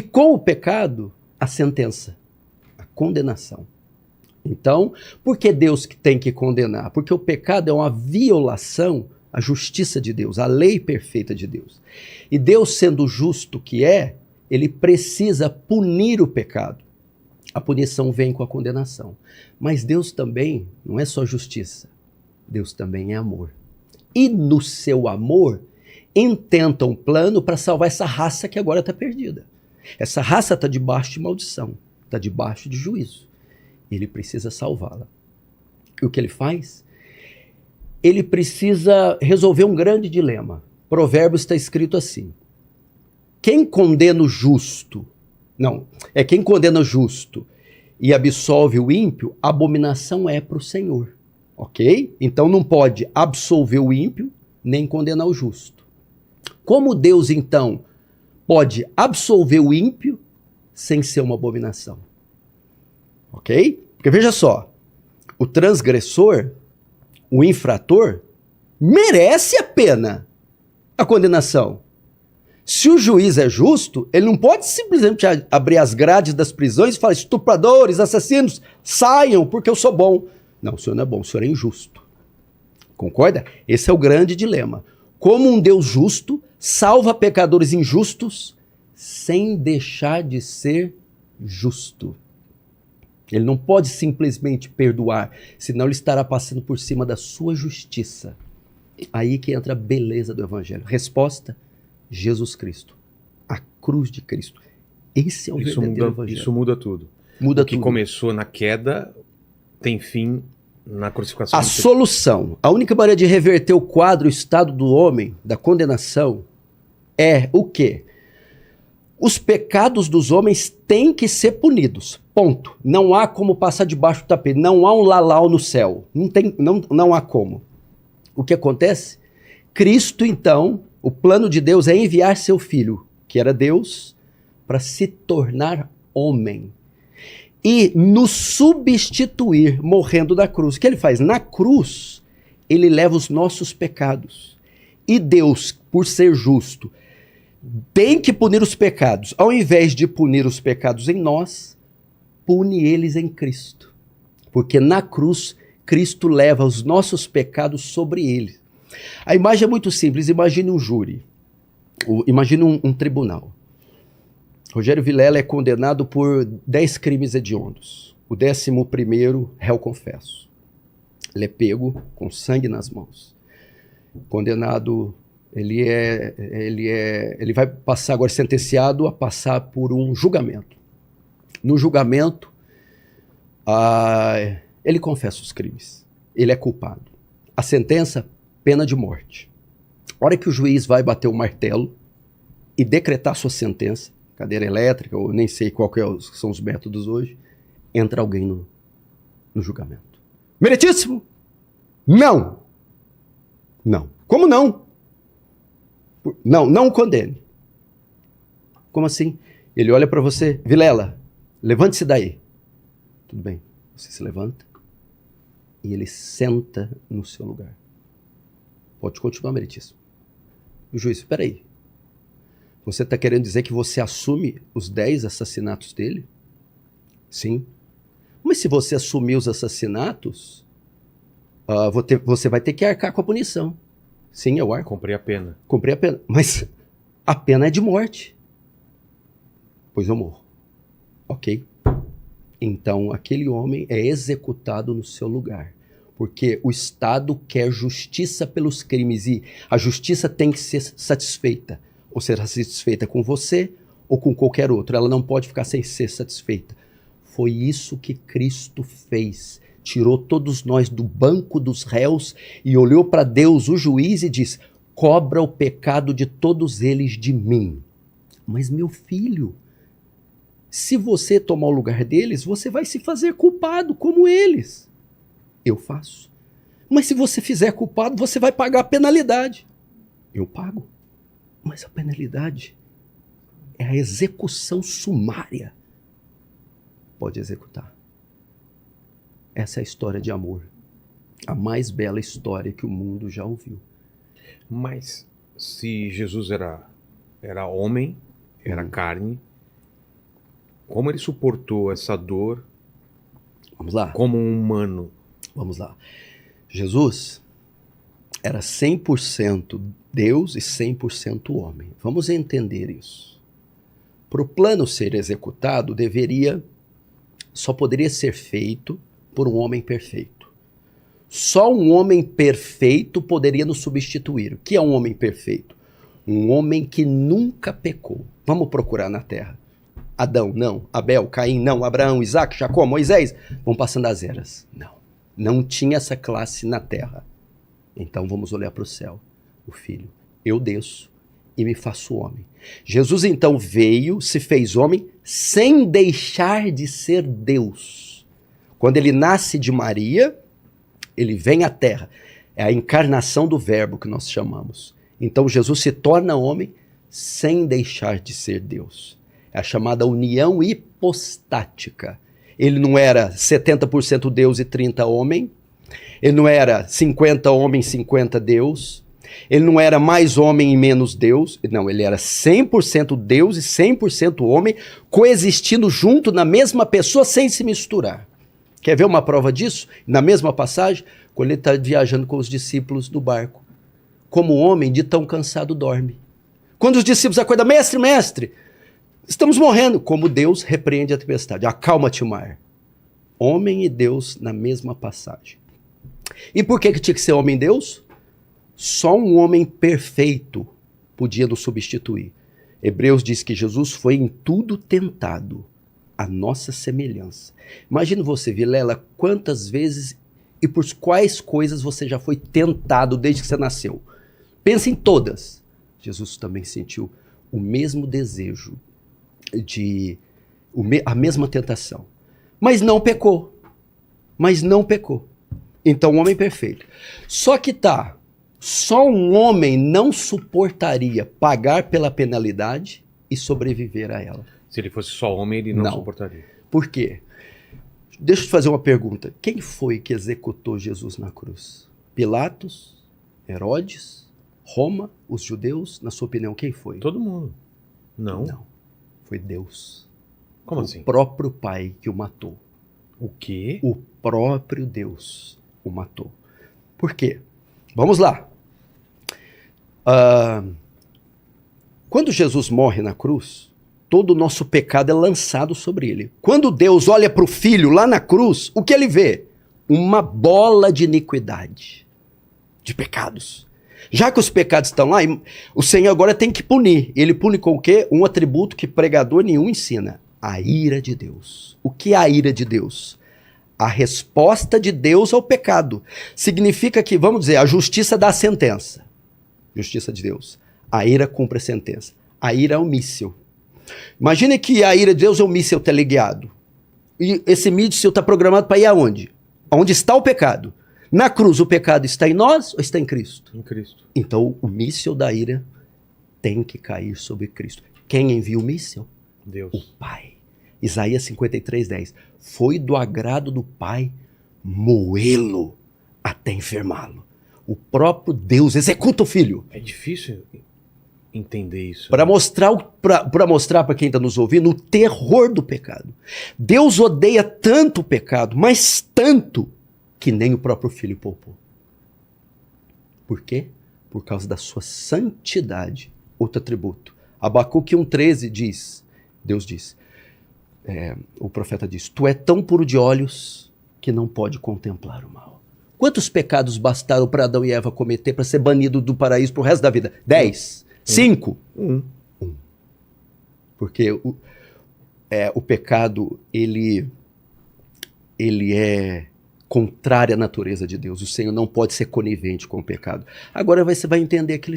E com o pecado, a sentença, a condenação. Então, por que Deus que tem que condenar? Porque o pecado é uma violação à justiça de Deus, à lei perfeita de Deus. E Deus, sendo justo que é, ele precisa punir o pecado. A punição vem com a condenação. Mas Deus também não é só justiça. Deus também é amor. E no seu amor, intenta um plano para salvar essa raça que agora está perdida. Essa raça está debaixo de maldição, está debaixo de juízo. Ele precisa salvá-la. E o que ele faz? Ele precisa resolver um grande dilema. Provérbios está escrito assim: quem condena o justo, quem condena o justo e absolve o ímpio, abominação é para o Senhor. Ok? Então não pode absolver o ímpio, nem condenar o justo. Como Deus, então, pode absolver o ímpio sem ser uma abominação? Ok? Porque veja só, o transgressor, o infrator, merece a pena, a condenação. Se o juiz é justo, ele não pode simplesmente abrir as grades das prisões e falar: estupradores, assassinos, saiam porque eu sou bom. Não, o senhor não é bom, o senhor é injusto. Concorda? Esse é o grande dilema. Como um Deus justo salva pecadores injustos sem deixar de ser justo. Ele não pode simplesmente perdoar, senão ele estará passando por cima da sua justiça. Aí que entra a beleza do Evangelho. Resposta: Jesus Cristo. A cruz de Cristo. Esse é o verdadeiro Evangelho. Isso muda tudo. Muda o que tudo. Começou na queda tem fim na crucificação. A solução, a única maneira de reverter o quadro, o estado do homem, da condenação, é o quê? Os pecados dos homens têm que ser punidos. Ponto. Não há como passar debaixo do tapete. Não há um lalau no céu. Não há como. O que acontece? Cristo, então, o plano de Deus é enviar seu filho, que era Deus, para se tornar homem. E nos substituir, morrendo da cruz. O que ele faz? Na cruz, ele leva os nossos pecados. E Deus, por ser justo, tem que punir os pecados. Ao invés de punir os pecados em nós, pune eles em Cristo. Porque na cruz, Cristo leva os nossos pecados sobre ele. A imagem é muito simples. Imagine um júri. Imagine um tribunal. Rogério Vilela é condenado por 10 crimes hediondos. O 11º, réu confesso. Ele é pego com sangue nas mãos. Condenado, ele vai passar agora, sentenciado a passar por um julgamento. No julgamento, ele confessa os crimes. Ele é culpado. A sentença, pena de morte. A hora que o juiz vai bater o martelo e decretar sua sentença, cadeira elétrica, ou nem sei qual que são os métodos hoje, entra alguém no julgamento. Meritíssimo! Não! Não. Como não? Não o condene. Como assim? Ele olha para você: Vilela, levante-se daí. Tudo bem. Você se levanta e ele senta no seu lugar. Pode continuar, meritíssimo. O juiz: espera aí. Você está querendo dizer que você assume os 10 assassinatos dele? Sim. Mas se você assumir os assassinatos, você vai ter que arcar com a punição. Sim, eu arco. Cumprir a pena. Cumprir a pena. Mas a pena é de morte. Pois eu morro. Ok? Então aquele homem é executado no seu lugar. Porque o Estado quer justiça pelos crimes e a justiça tem que ser satisfeita. Ou será satisfeita com você ou com qualquer outro. Ela não pode ficar sem ser satisfeita. Foi isso que Cristo fez. Tirou todos nós do banco dos réus e olhou para Deus, o juiz, e disse: cobra o pecado de todos eles de mim. Mas meu filho, se você tomar o lugar deles, você vai se fazer culpado como eles. Eu faço. Mas se você fizer culpado, você vai pagar a penalidade. Eu pago. Mas a penalidade é a execução sumária. Pode executar. Essa é a história de amor. A mais bela história que o mundo já ouviu. Mas se Jesus era homem, era carne, Como ele suportou essa dor Vamos lá, como um humano? vamos lá. Jesus era 100% Deus e 100% homem. Vamos entender isso. Para o plano ser executado, só poderia ser feito por um homem perfeito. Só um homem perfeito poderia nos substituir. O que é um homem perfeito? Um homem que nunca pecou. Vamos procurar na terra. Adão, não. Abel, Caim, não. Abraão, Isaac, Jacó, Moisés. Vão passando as eras. Não. Não tinha essa classe na terra. Então vamos olhar para o céu. O Filho. Eu desço e me faço homem. Jesus então veio, se fez homem, sem deixar de ser Deus. Quando ele nasce de Maria, ele vem à terra. É a encarnação do verbo que nós chamamos. Então Jesus se torna homem sem deixar de ser Deus. É a chamada união hipostática. Ele não era 70% Deus e 30% homem. Ele não era 50 homem, 50 Deus. Ele não era mais homem e menos Deus. Não, ele era 100% Deus e 100% homem, coexistindo junto na mesma pessoa sem se misturar. Quer ver uma prova disso? Na mesma passagem, quando ele está viajando com os discípulos no barco. Como homem, de tão cansado, dorme. Quando os discípulos acordam, mestre, mestre, estamos morrendo. Como Deus repreende a tempestade. Acalma-te, mar. Homem e Deus na mesma passagem. E por que tinha que ser homem e Deus? Só um homem perfeito podia nos substituir. Hebreus diz que Jesus foi em tudo tentado, a nossa semelhança. Imagina você, Vilela, quantas vezes e por quais coisas você já foi tentado desde que você nasceu. Pensa em todas. Jesus também sentiu o mesmo desejo, a mesma tentação. Mas não pecou. Então, homem perfeito. Só que só um homem não suportaria pagar pela penalidade e sobreviver a ela. Se ele fosse só homem, ele não suportaria. Por quê? Deixa eu te fazer uma pergunta. Quem foi que executou Jesus na cruz? Pilatos? Herodes? Roma? Os judeus? Na sua opinião, quem foi? Todo mundo. Não. Não. Foi Deus. Como assim? O próprio Pai que o matou. O quê? O próprio Deus o matou. Por quê? Vamos lá. Quando Jesus morre na cruz, todo o nosso pecado é lançado sobre ele. Quando Deus olha para o Filho lá na cruz, o que ele vê? Uma bola de iniquidade, de pecados. Já que os pecados estão lá, o Senhor agora tem que punir. Ele pune com o quê? Um atributo que pregador nenhum ensina. A ira de Deus. O que é a ira de Deus? A resposta de Deus ao pecado. Significa que, vamos dizer, a justiça dá a sentença. Justiça de Deus. A ira cumpre a sentença. A ira é um míssil. Imagine que a ira de Deus é um míssil teleguiado. E esse míssil está programado para ir aonde? Onde está o pecado? Na cruz, o pecado está em nós ou está em Cristo? Em Cristo. Então, o míssil da ira tem que cair sobre Cristo. Quem envia o míssil? Deus. O Pai. Isaías 53:10. Foi do agrado do Pai moê-lo até enfermá-lo. O próprio Deus executa o Filho. É difícil entender isso. Para mostrar para quem está nos ouvindo o terror do pecado. Deus odeia tanto o pecado, mas tanto, que nem o próprio Filho poupou. Por quê? Por causa da sua santidade. Outro atributo. Abacuque 1,13 diz, Deus diz, o profeta diz, tu é tão puro de olhos que não pode contemplar o mal. Quantos pecados bastaram para Adão e Eva cometer para ser banido do paraíso pro resto da vida? 10? 5? 1. Porque o pecado, ele é contrário à natureza de Deus. O Senhor não pode ser conivente com o pecado. Agora você vai entender aquele